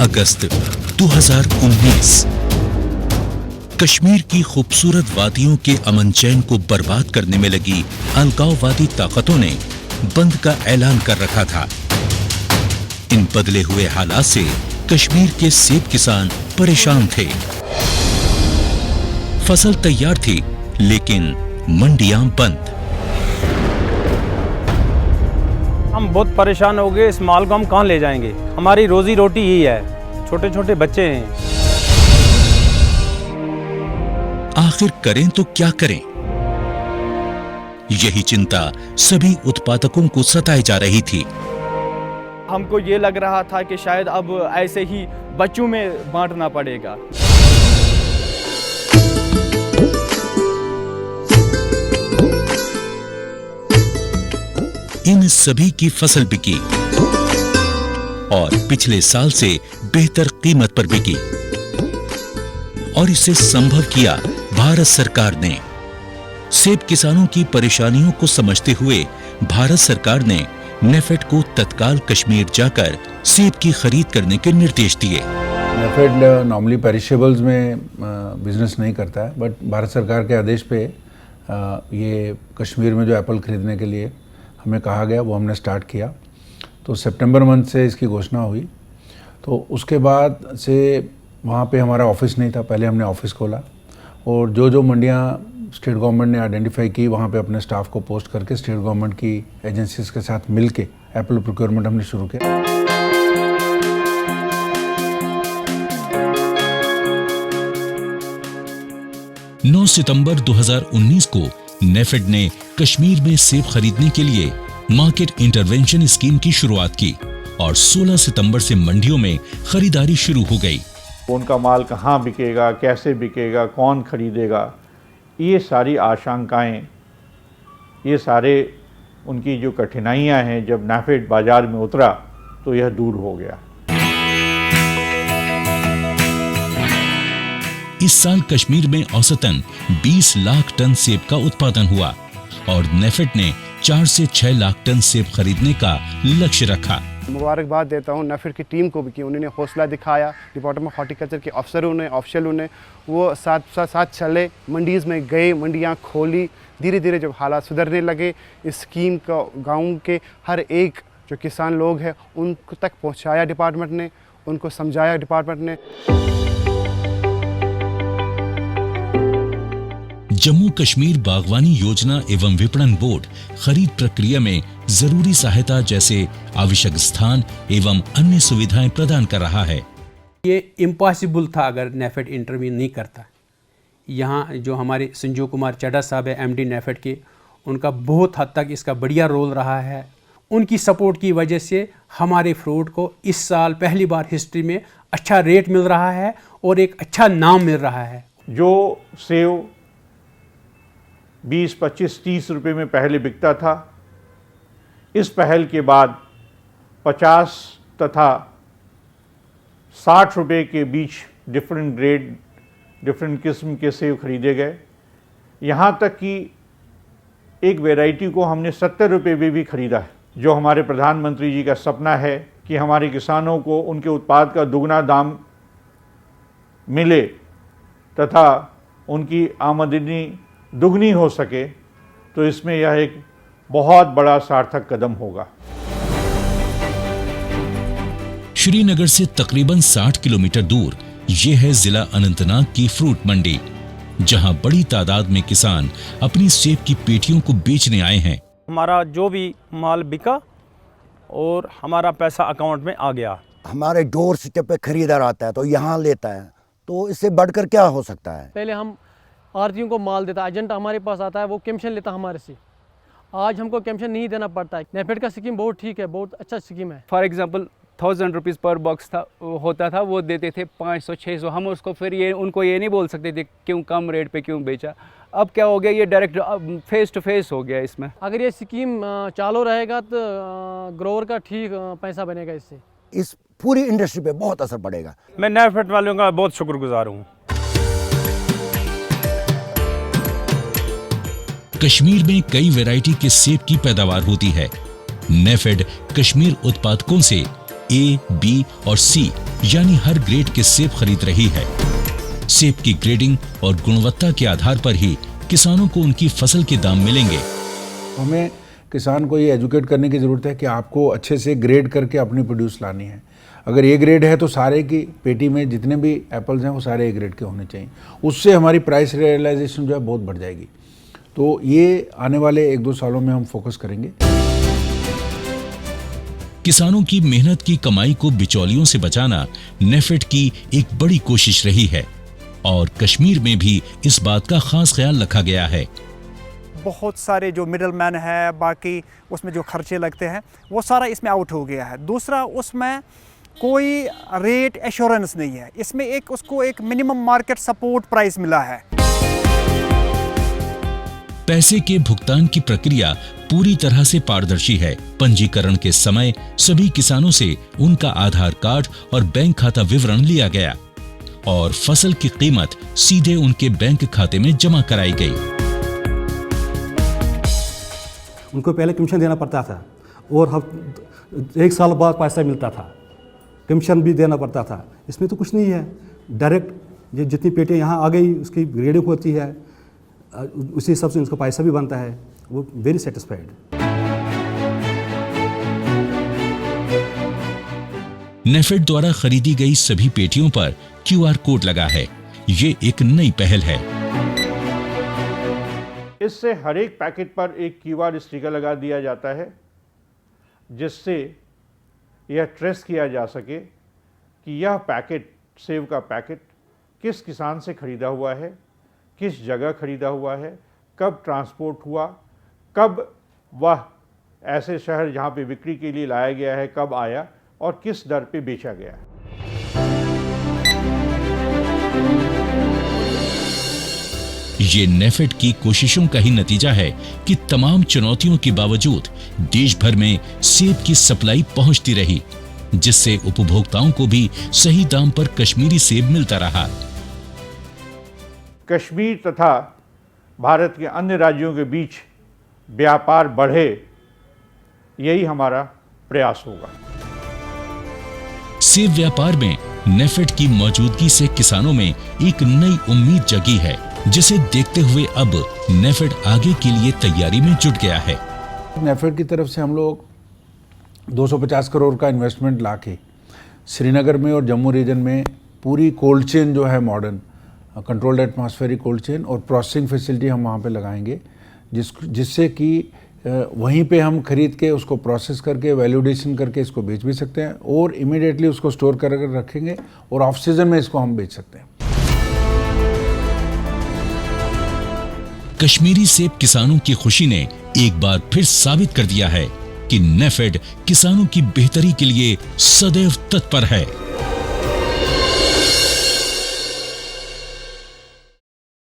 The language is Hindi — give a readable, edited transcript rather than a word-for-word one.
अगस्त 2019। कश्मीर की खूबसूरत वादियों के अमन चैन को बर्बाद करने में लगी अलगाववादी ताकतों ने बंद का ऐलान कर रखा था। इन बदले हुए हालात से कश्मीर के सेब किसान परेशान थे। फसल तैयार थी, लेकिन मंडियां बंद। हम बहुत परेशान हो गए। इस माल को हम कहां ले जाएंगे? हमारी रोजी रोटी यही है, छोटे छोटे बच्चे हैं। आखिर करें तो क्या करें? यही चिंता सभी उत्पादकों को सताए जा रही थी। हमको ये लग रहा था कि शायद अब ऐसे ही बच्चों में बांटना पड़ेगा। इन सभी की फसल बिकी और पिछले साल से बेहतर कीमत पर बिकी, और इसे संभव किया भारत सरकार ने। सेब किसानों की परेशानियों को समझते हुए भारत सरकार ने नेफेड को तत्काल कश्मीर जाकर सेब की खरीद करने के निर्देश दिए। नेफेड नॉर्मली पेरिशेबल्स में बिजनेस नहीं करता है, बट भारत सरकार के आदेश पे ये कश्मीर में जो एप्पल खरीदने के लिए हमें कहा गया, वो हमने स्टार्ट किया। तो सितंबर मंथ से इसकी घोषणा हुई। तो उसके बाद से वहाँ पे हमारा ऑफिस नहीं था, पहले हमने ऑफिस खोला और जो मंडियाँ स्टेट गवर्नमेंट ने आइडेंटिफाई की, वहाँ पे अपने स्टाफ को पोस्ट करके स्टेट गवर्नमेंट की एजेंसीज के साथ मिल के एप्पल प्रोक्योरमेंट हमने शुरू किया। नौ सितंबर 2019 को नेफेड ने कश्मीर में सेब खरीदने के लिए मार्केट इंटरवेंशन स्कीम की शुरुआत की और 16 सितंबर से मंडियों में खरीदारी शुरू हो गई। उनका माल कहाँ बिकेगा, कैसे बिकेगा, कौन खरीदेगा, ये सारी आशंकाएं, ये सारे उनकी जो कठिनाइयां हैं, जब नेफेड बाजार में उतरा तो यह दूर हो गया। इस साल कश्मीर में औसतन 20 लाख टन सेब का उत्पादन हुआ और नेफेड ने 4 से 6 लाख टन सेब खरीदने का लक्ष्य रखा। मुबारकबाद देता हूँ नेफेड की टीम को भी कि उन्होंने हौसला दिखाया। डिपार्टमेंट ऑफ हॉर्टिकल्चर के अफसरों ने, ऑफिशियलों ने, वो साथ चले, मंडीज़ में गए, मंडियाँ खोली। धीरे धीरे जब हालात सुधरने लगे, इस स्कीम का गाँव के हर एक जो किसान लोग हैं उनको तक पहुँचाया डिपार्टमेंट ने, उनको समझाया डिपार्टमेंट ने। जम्मू कश्मीर बागवानी योजना एवं विपणन बोर्ड खरीद प्रक्रिया में जरूरी सहायता जैसे आवश्यक स्थान एवं अन्य सुविधाएं प्रदान कर रहा है। ये इम्पॉसिबल था अगर नेफेड इंटरवीन नहीं करता। यहाँ जो हमारे संजीव कुमार चड्ढा साहब है, एमडी नेफेड के, उनका बहुत हद तक इसका बढ़िया रोल रहा है। उनकी सपोर्ट की वजह से हमारे फ्रूट को इस साल पहली बार हिस्ट्री में अच्छा रेट मिल रहा है और एक अच्छा नाम मिल रहा है। जो सेव 20, 25, 30 रुपये में पहले बिकता था, इस पहल के बाद 50 तथा 60 रुपये के बीच डिफरेंट ग्रेड, डिफरेंट किस्म के सेब खरीदे गए। यहाँ तक कि एक वैरायटी को हमने 70 रुपये में भी खरीदा है। जो हमारे प्रधानमंत्री जी का सपना है कि हमारे किसानों को उनके उत्पाद का दुगना दाम मिले तथा उनकी आमदनी दुगनी हो सके, तो इसमें यह एक बहुत बड़ा सार्थक कदम होगा। श्रीनगर से तकरीबन 60 किलोमीटर दूर ये है जिला अनंतनाग की फ्रूट मंडी, जहां बड़ी तादाद में किसान अपनी सेब की पेटियों को बेचने आए हैं। हमारा जो भी माल बिका और हमारा पैसा अकाउंट में आ गया। हमारे डोर स्टेप पे खरीदार आता है तो यहाँ लेता है, तो इससे बढ़कर क्या हो सकता है? पहले हम आरतियों को माल देता, एजेंट हमारे पास आता है, वो कमीशन लेता हमारे से। आज हमको कमीशन नहीं देना पड़ता है। नेफेड का स्कीम बहुत ठीक है, बहुत अच्छा स्कीम है। फॉर एग्जांपल 1000 रुपीज़ पर बॉक्स होता था, वो देते थे 500, 600। हम उसको फिर उनको ये नहीं बोल सकते थे क्यों कम रेट पे क्यों बेचा। अब क्या हो गया, ये डायरेक्ट फेस टू फेस हो गया इसमें। अगर ये स्कीम चालू रहेगा तो ग्रोवर का ठीक पैसा बनेगा इससे। इस पूरी इंडस्ट्री पे बहुत असर पड़ेगा। मैं नेफेड वालों का बहुत शुक्रगुजार हूँ। कश्मीर में कई वैरायटी के सेब की पैदावार होती है। नेफेड कश्मीर उत्पादकों से A, B और C यानी हर ग्रेड के सेब खरीद रही है। सेब की ग्रेडिंग और गुणवत्ता के आधार पर ही किसानों को उनकी फसल के दाम मिलेंगे। हमें किसान को ये एजुकेट करने की ज़रूरत है कि आपको अच्छे से ग्रेड करके अपनी प्रोड्यूस लानी है। अगर ए ग्रेड है तो सारे की पेटी में जितने भी एप्पल्स हैं वो सारे ए ग्रेड के होने चाहिए। उससे हमारी प्राइस रियलाइजेशन जो है बहुत बढ़ जाएगी। तो ये आने वाले 1-2 सालों में हम फोकस करेंगे। किसानों की मेहनत की कमाई को बिचौलियों से बचाना नेफेड की एक बड़ी कोशिश रही है और कश्मीर में भी इस बात का खास ख्याल रखा गया है। बहुत सारे जो मिडल मैन है, बाकी उसमें जो खर्चे लगते हैं वो सारा इसमें आउट हो गया है। दूसरा, उसमें कोई रेट एश्योरेंस नहीं है। इसमें उसको एक मिनिमम मार्केट सपोर्ट प्राइस मिला है। पैसे के भुगतान की प्रक्रिया पूरी तरह से पारदर्शी है। पंजीकरण के समय सभी किसानों से उनका आधार कार्ड और बैंक खाता विवरण लिया गया और फसल की कीमत सीधे उनके बैंक खाते में जमा कराई गई। उनको पहले कमीशन देना पड़ता था और 1 साल बाद पैसा मिलता था, कमीशन भी देना पड़ता था। इसमें तो कुछ नहीं है, डायरेक्ट ये जितनी पेटियाँ यहाँ आ गई उसकी ग्रेडिंग होती है, उसी हिसाब से उसका पैसा भी बनता है। वो वेरी सेटिस्फाइड। नेफेड द्वारा खरीदी गई सभी पेटियों पर QR कोड लगा है। ये एक नई पहल है। इससे हर एक पैकेट पर एक QR स्टिकर लगा दिया जाता है जिससे यह ट्रेस किया जा सके कि यह पैकेट, सेब का पैकेट किस किसान से खरीदा हुआ है, किस जगह खरीदा हुआ है, कब ट्रांसपोर्ट हुआ, कब वह ऐसे शहर जहाँ पे बिक्री के लिए लाया गया है कब आया और किस दर पे बेचा गया है। ये नेफेड की कोशिशों का ही नतीजा है कि तमाम चुनौतियों के बावजूद देश भर में सेब की सप्लाई पहुंचती रही, जिससे उपभोक्ताओं को भी सही दाम पर कश्मीरी सेब मिलता रहा। कश्मीर तथा भारत के अन्य राज्यों के बीच व्यापार बढ़े, यही हमारा प्रयास होगा। सेब व्यापार में नेफेड की मौजूदगी से किसानों में एक नई उम्मीद जगी है, जिसे देखते हुए अब नेफेड आगे के लिए तैयारी में जुट गया है। नेफेड की तरफ से हम लोग 250 करोड़ का इन्वेस्टमेंट लाके श्रीनगर में और जम्मू रीजन में पूरी कोल्ड चेन जो है modern controlled atmospheric cold chain और प्रोसेसिंग फैसिलिटी हम वहाँ पे लगाएंगे, जिससे कि वहीं पे हम खरीद के उसको प्रोसेस करके वैल्यूडेशन करके इसको बेच भी सकते हैं और इमीडिएटली उसको स्टोर कर रखेंगे और ऑफ सीजन में इसको हम बेच सकते हैं। कश्मीरी सेब किसानों की खुशी ने एक बार फिर साबित कर दिया है कि नेफेड किसानों की बेहतरी के लिए सदैव तत्पर है।